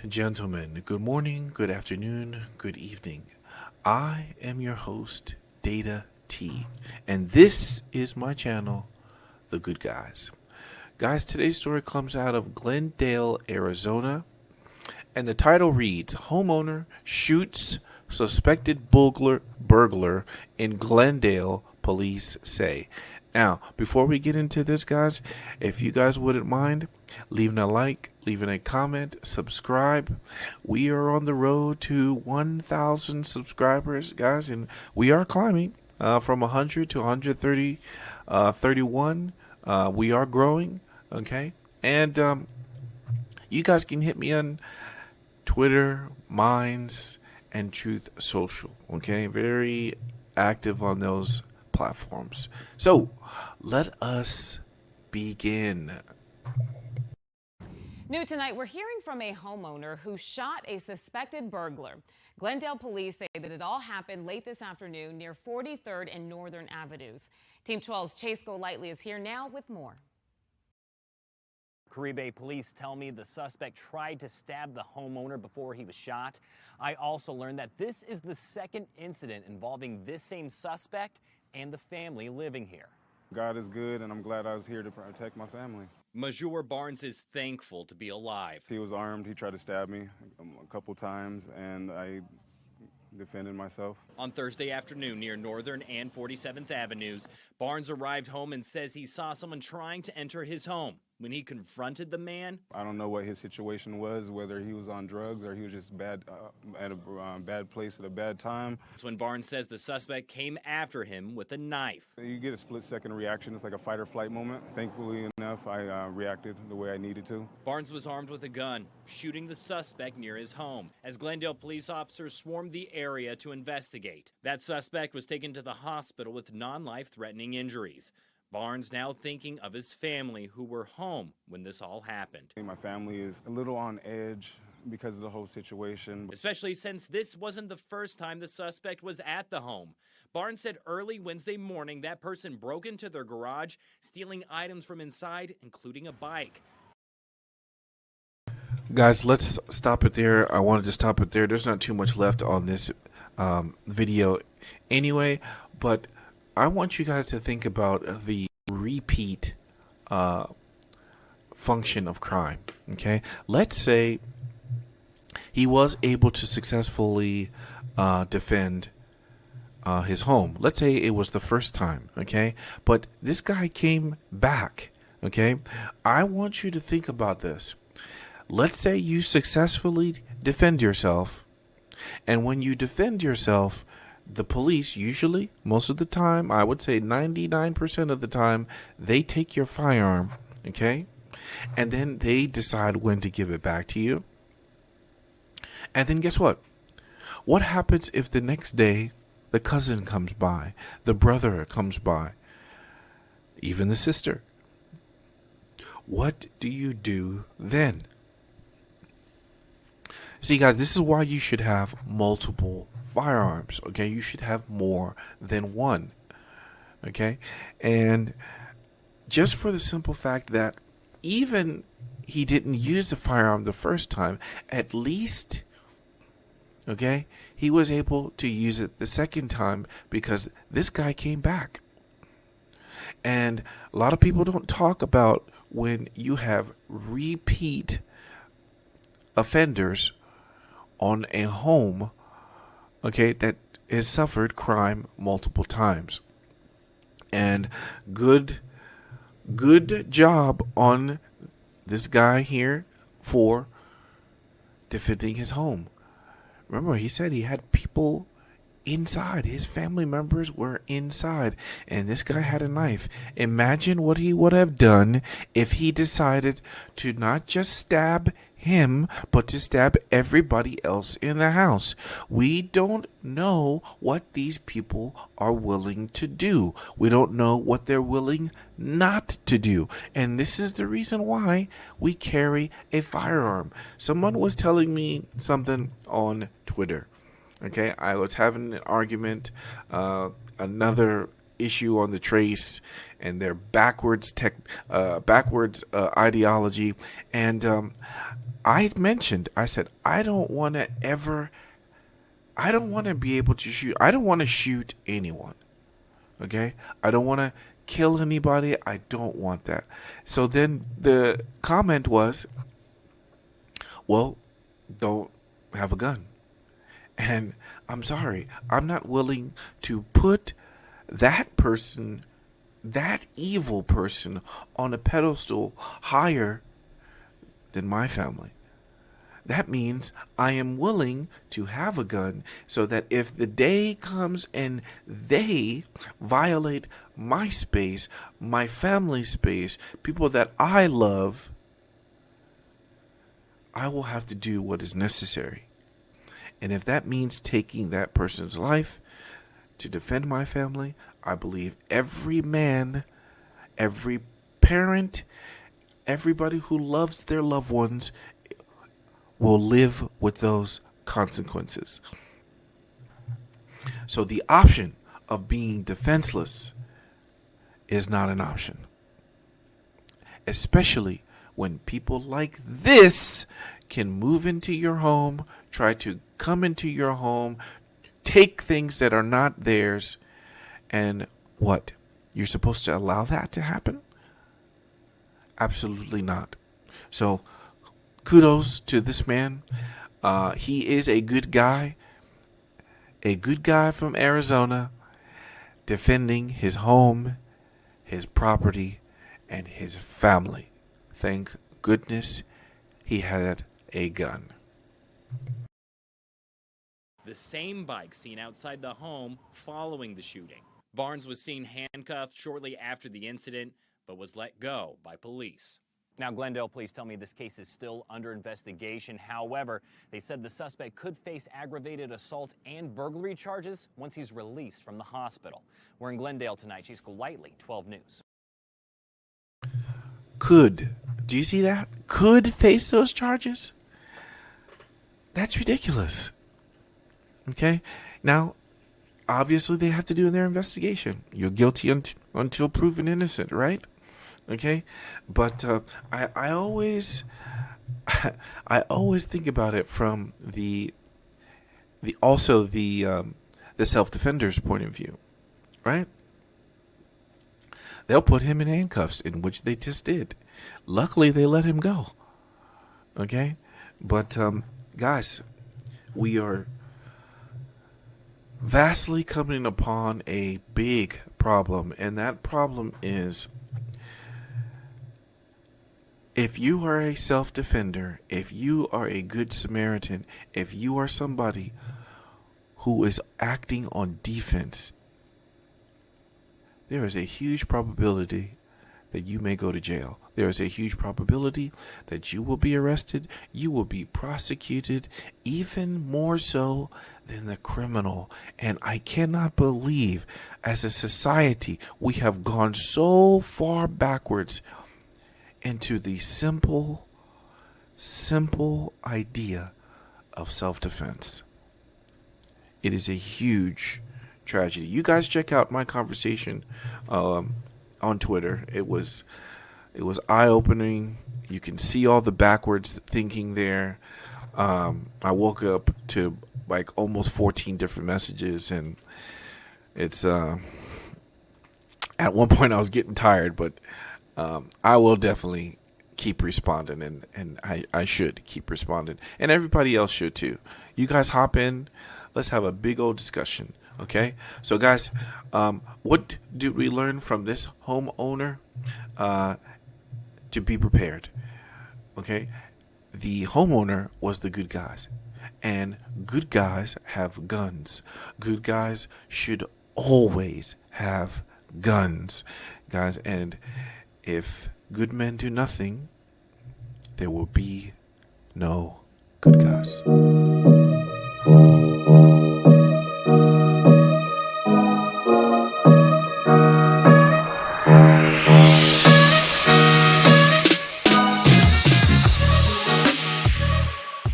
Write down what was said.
gentlemen, good morning, good afternoon, good evening. I am your host, Data T, and this is my channel, The Good Guys. Guys, today's story comes out of Glendale, Arizona, and the title reads, Homeowner Shoots Suspected Burglar in Glendale, Police Say. Now, before we get into this, guys, if you guys wouldn't mind leaving a like, leaving a comment, subscribe. We are on the road to 1,000 subscribers, guys, and we are climbing from 100 to 130, 31. We are growing, okay? And you guys can hit me on Twitter, Minds, and Truth Social, okay? Very active on those platforms. So, let us begin. New tonight, we're hearing from a homeowner who shot a suspected burglar. Glendale police say that it all happened late this afternoon near 43rd and Northern Avenues. Team 12's Chase Golightly is here now with more. Caribe police tell me the suspect tried to stab the homeowner before he was shot. I also learned that this is the second incident involving this same suspect and the family living here. God is good, and I'm glad I was here to protect my family. Major Barnes is thankful to be alive. He was armed. He tried to stab me a couple times, and I defended myself. On Thursday afternoon near Northern and 47th Avenues, Barnes arrived home and says he saw someone trying to enter his home. When he confronted the man, I don't know what his situation was, whether he was on drugs or he was just bad at a bad place at a bad time. that's when Barnes says the suspect came after him with a knife. You get a split-second reaction. It's like a fight or flight moment. Thankfully enough, I reacted the way I needed to. Barnes was armed with a gun, shooting the suspect near his home, as Glendale police officers swarmed the area to investigate. That suspect was taken to the hospital with non-life-threatening injuries. Barnes now thinking of his family who were home when this all happened. My family is a little on edge because of the whole situation. Especially since this wasn't the first time the suspect was at the home. Barnes said early Wednesday morning that person broke into their garage, stealing items from inside, including a bike. Guys, let's stop it there. I wanted to stop it there. There's not too much left on this video anyway, but I want you guys to think about the repeat function of crime, okay? Let's say he was able to successfully defend his home. Let's say it was the first time, okay? But this guy came back, okay? I want you to think about this. Let's say you successfully defend yourself, and when you defend yourself, the police usually, most of the time, I would say 99% of the time, they take your firearm, okay? And then they decide when to give it back to you. And then guess what? What happens if the next day the cousin comes by, the brother comes by, even the sister? What do you do then? See, guys, this is why you should have multiple firearms, okay? You should have more than one, okay? And just for the simple fact that even he didn't use the firearm the first time, at least, okay, he was able to use it the second time because this guy came back. And a lot of people don't talk about when you have repeat offenders on a home, okay, that has suffered crime multiple times. And good job on this guy here for defending his home. Remember, he said he had people inside. His family members were inside, and this guy had a knife. Imagine what he would have done if he decided to not just stab him, but to stab everybody else in the house. We don't know what these people are willing to do. We don't know what they're willing not to do. And this is the reason why we carry a firearm. Someone was telling me something on Twitter. Okay, I was having an another issue on the Trace and their backwards ideology, and I mentioned, I said, I don't want to be able to shoot. I don't want to shoot anyone. Okay? I don't want to kill anybody. I don't want that. So then the comment was, well, don't have a gun. And I'm sorry, I'm not willing to put that person, that evil person, on a pedestal higher than my family. That means I am willing to have a gun so that if the day comes and they violate my space, my family's space, people that I love, I will have to do what is necessary. And if that means taking that person's life to defend my family, I believe every man, every parent, everybody who loves their loved ones will live with those consequences. So the option of being defenseless is not an option. Especially when people like this can move into your home, try to come into your home, take things that are not theirs, and what? You're supposed to allow that to happen? Absolutely not. So kudos to this man. He is a good guy from Arizona, defending his home, his property, and his family. Thank goodness he had a gun. The same bike seen outside the home following the shooting. Barnes was seen handcuffed shortly after the incident, but was let go by police. Now, Glendale police tell me this case is still under investigation. However, they said the suspect could face aggravated assault and burglary charges once he's released from the hospital. We're in Glendale tonight. Chase Golightly, 12 News. Could. Do you see that? Could face those charges? That's ridiculous. Okay? Now, obviously they have to do their investigation. You're guilty until proven innocent, right? Okay, but I always think about it from the self-defender's point of view, right? They'll put him in handcuffs, in which they just did. Luckily, they let him go. Okay, but guys, we are vastly coming upon a big problem, and that problem is, if you are a self-defender, if you are a good Samaritan, if you are somebody who is acting on defense, there is a huge probability that you may go to jail. There is a huge probability that you will be arrested, you will be prosecuted, even more so than the criminal. And I cannot believe, as a society, we have gone so far backwards into the simple idea of self-defense. It is a huge tragedy. You guys check out my conversation on Twitter. It was eye-opening. You can see all the backwards thinking there. I woke up to like almost 14 different messages, and it's at one point I was getting tired, but I will definitely keep responding, and I should keep responding, and everybody else should too. You guys hop in. Let's have a big old discussion, okay? So, guys, what did we learn from this homeowner? To be prepared, okay? The homeowner was the good guys, and good guys have guns. Good guys should always have guns, guys, and if good men do nothing, there will be no good guys.